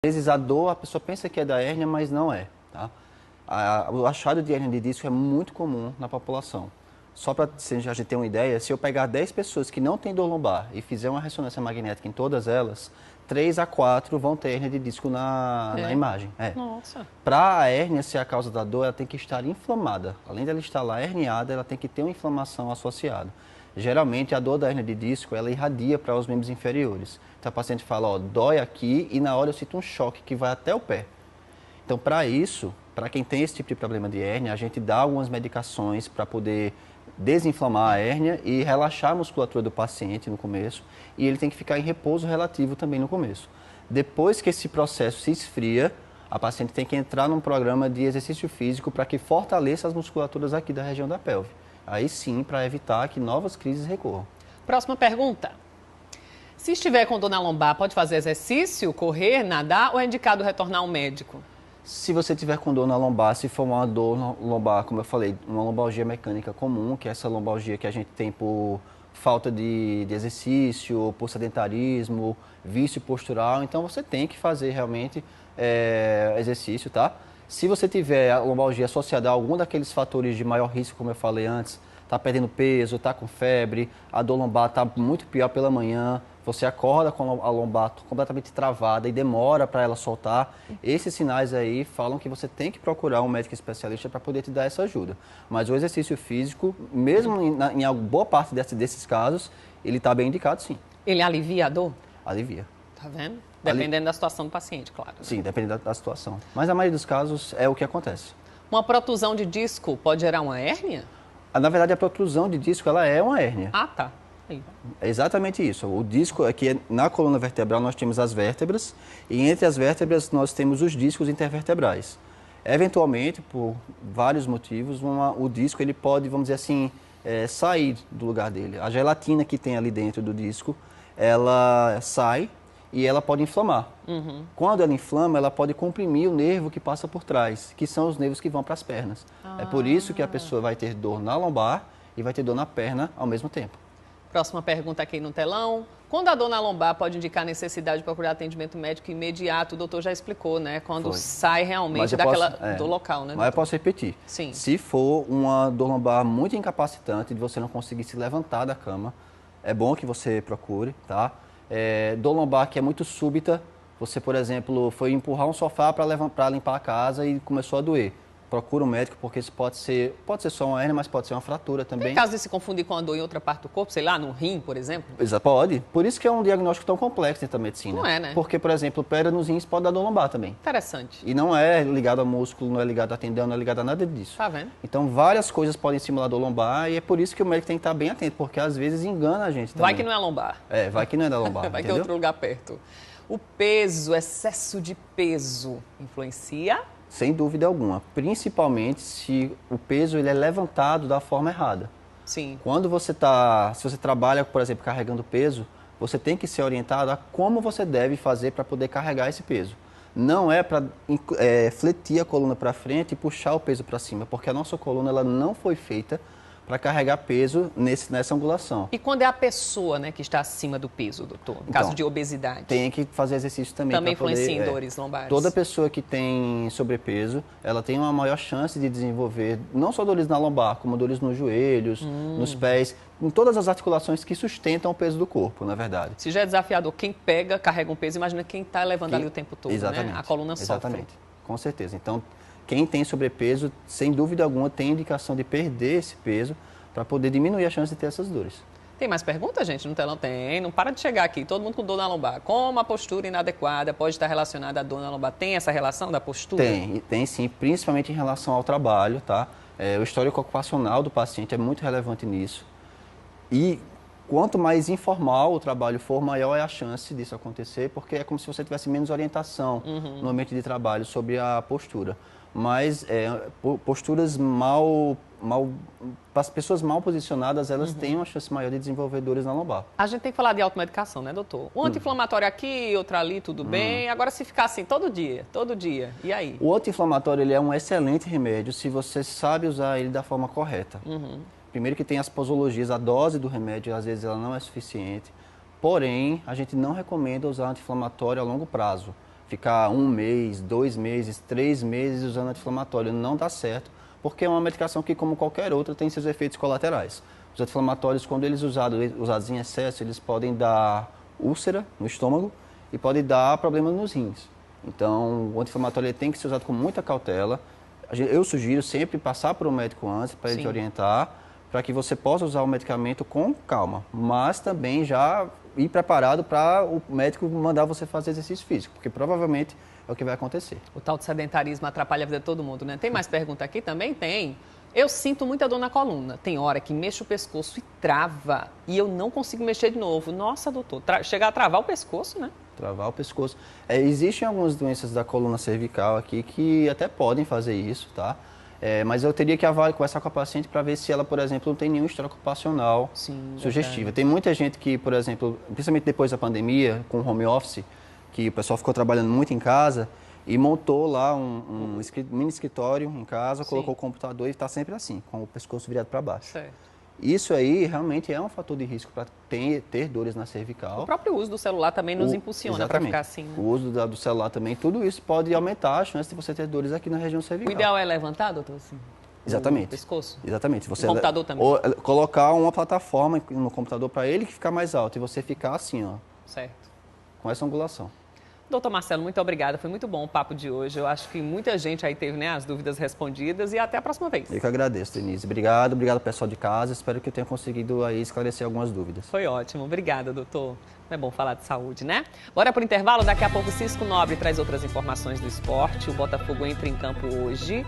Às vezes a dor, a pessoa pensa que é da hérnia, mas não é, tá? O achado de hérnia de disco é muito comum na população. Só para a gente ter uma ideia, se eu pegar 10 pessoas que não têm dor lombar e fizer uma ressonância magnética em todas elas, 3 a 4 vão ter hérnia de disco na imagem. Nossa. Para a hérnia ser a causa da dor, ela tem que estar inflamada. Além dela estar lá herniada, ela tem que ter uma inflamação associada. Geralmente, a dor da hérnia de disco, ela irradia para os membros inferiores. Então, a paciente fala, ó, dói aqui e na hora eu sinto um choque que vai até o pé. Então, para isso, para quem tem esse tipo de problema de hérnia, a gente dá algumas medicações para poder desinflamar a hérnia e relaxar a musculatura do paciente no começo. E ele tem que ficar em repouso relativo também no começo. Depois que esse processo se esfria, a paciente tem que entrar num programa de exercício físico para que fortaleça as musculaturas aqui da região da pelve. Aí sim, para evitar que novas crises recorram. Próxima pergunta. Se estiver com dor na lombar, pode fazer exercício, correr, nadar ou é indicado retornar ao médico? Se você tiver com dor na lombar, se for uma dor lombar, como eu falei, uma lombalgia mecânica comum, que é essa lombalgia que a gente tem por falta de exercício, por sedentarismo, vício postural, então você tem que fazer realmente exercício, tá? Se você tiver a lombalgia associada a algum daqueles fatores de maior risco, como eu falei antes, está perdendo peso, está com febre, a dor lombar está muito pior pela manhã, você acorda com a lombar completamente travada e demora para ela soltar, esses sinais aí falam que você tem que procurar um médico especialista para poder te dar essa ajuda. Mas o exercício físico, mesmo em boa parte desses casos, ele está bem indicado sim. Ele alivia a dor? Alivia. Tá vendo? Dependendo da situação do paciente, claro. Sim, dependendo da situação. Mas na maioria dos casos é o que acontece. Uma protusão de disco pode gerar uma hérnia? Na verdade, a protrusão de disco ela é uma hérnia. Ah, tá. Aí. É exatamente isso. O disco aqui, na coluna vertebral, nós temos as vértebras e entre as vértebras nós temos os discos intervertebrais. Eventualmente, por vários motivos, o disco ele pode, vamos dizer assim, sair do lugar dele. A gelatina que tem ali dentro do disco, ela sai e ela pode inflamar. Quando ela inflama, ela pode comprimir o nervo que passa por trás, que são os nervos que vão para as pernas. É por isso que a pessoa vai ter dor na lombar e vai ter dor na perna ao mesmo tempo. Próxima pergunta aqui no telão. Quando a dor na lombar pode indicar necessidade de procurar atendimento médico imediato? O doutor já explicou, né? Quando sai realmente do local, né? Mas eu posso repetir. Sim. Se for uma dor lombar muito incapacitante, de você não conseguir se levantar da cama, é bom que você procure, tá? Dor lombar que é muito súbita, você, por exemplo, foi empurrar um sofá para limpar a casa e começou a doer. Procura um médico, porque isso pode ser só uma hérnia, mas pode ser uma fratura também. Tem caso de se confundir com a dor em outra parte do corpo, sei lá, no rim, por exemplo? Pode. Por isso que é um diagnóstico tão complexo dentro da medicina. Não é, né? Porque, por exemplo, pedra nos rins pode dar dor lombar também. Interessante. E não é ligado a músculo, não é ligado a tendão, não é ligado a nada disso. Tá vendo? Então, várias coisas podem simular dor lombar e é por isso que o médico tem que estar bem atento, porque às vezes engana a gente também. Vai que não é lombar. Vai que não é da lombar, Vai que entendeu? é outro lugar perto. O peso, excesso de peso, influencia? Sem dúvida alguma, principalmente se o peso ele é levantado da forma errada. Sim. Se você trabalha, por exemplo, carregando peso, você tem que ser orientado a como você deve fazer para poder carregar esse peso. Não é para fletir a coluna para frente e puxar o peso para cima, porque a nossa coluna ela não foi feita para carregar peso nessa angulação. E quando é a pessoa, né, que está acima do peso, doutor? No caso de obesidade. Tem que fazer exercício também. Também influencia em dores lombares. Toda pessoa que tem sobrepeso, ela tem uma maior chance de desenvolver não só dores na lombar, como dores nos joelhos, nos pés, em todas as articulações que sustentam o peso do corpo, na verdade. Se já é desafiador, quem carrega um peso, imagina quem está levando ali o tempo todo, exatamente, né? A coluna sofre. Exatamente, com certeza. Então, quem tem sobrepeso, sem dúvida alguma, tem indicação de perder esse peso para poder diminuir a chance de ter essas dores. Tem mais perguntas, gente? No telão tem. Não para de chegar aqui. Todo mundo com dor na lombar. Como a postura inadequada pode estar relacionada à dor na lombar? Tem essa relação da postura? Tem sim, principalmente em relação ao trabalho, tá? O histórico ocupacional do paciente é muito relevante nisso. E quanto mais informal o trabalho for, maior é a chance disso acontecer, porque é como se você tivesse menos orientação no ambiente de trabalho sobre a postura. Mas posturas as pessoas mal posicionadas, elas têm uma chance maior de desenvolver dores na lombar. A gente tem que falar de automedicação, né, doutor? Um anti-inflamatório aqui, outro ali, tudo bem. Agora, se ficar assim todo dia, e aí? O anti-inflamatório ele é um excelente remédio se você sabe usar ele da forma correta. Primeiro que tem as posologias, a dose do remédio, às vezes ela não é suficiente. Porém, a gente não recomenda usar anti-inflamatório a longo prazo. ficar 1 mês, 2 meses, 3 meses usando anti-inflamatório. Não dá certo, porque é uma medicação que, como qualquer outra, tem seus efeitos colaterais. Os anti-inflamatórios, quando eles usados em excesso, eles podem dar úlcera no estômago e podem dar problemas nos rins. Então, o anti-inflamatório tem que ser usado com muita cautela. Eu sugiro sempre passar por um médico antes para ele te orientar, para que você possa usar o medicamento com calma, mas também já ir preparado para o médico mandar você fazer exercício físico, porque provavelmente é o que vai acontecer. O tal de sedentarismo atrapalha a vida de todo mundo, né? Tem mais pergunta aqui? Também tem. Eu sinto muita dor na coluna. Tem hora que mexo o pescoço e trava, e eu não consigo mexer de novo. Nossa, doutor, chegar a travar o pescoço, né? Travar o pescoço. Existem algumas doenças da coluna cervical aqui que até podem fazer isso, tá? Mas eu teria que conversar com a paciente para ver se ela, por exemplo, não tem nenhum histórico ocupacional sugestivo. Tem muita gente que, por exemplo, principalmente depois da pandemia, com home office, que o pessoal ficou trabalhando muito em casa e montou lá um mini escritório em casa, colocou o computador e está sempre assim, com o pescoço virado para baixo. Certo. Isso aí realmente é um fator de risco para ter dores na cervical. O próprio uso do celular também nos impulsiona para ficar assim, né? O uso do celular também, tudo isso pode aumentar a chance de você ter dores aqui na região cervical. O ideal é levantar, doutor? Assim, exatamente. O pescoço? Exatamente. Você o computador também? Ou colocar uma plataforma no computador para ele que ficar mais alto e você ficar assim, ó. Certo. Com essa angulação. Doutor Marcelo, muito obrigada. Foi muito bom o papo de hoje. Eu acho que muita gente aí teve, né, as dúvidas respondidas e até a próxima vez. Eu que agradeço, Denise. Obrigado pessoal de casa. Espero que eu tenha conseguido aí esclarecer algumas dúvidas. Foi ótimo. Obrigada, doutor. É bom falar de saúde, né? Bora pro intervalo. Daqui a pouco o Cisco Nobre traz outras informações do esporte. O Botafogo entra em campo hoje.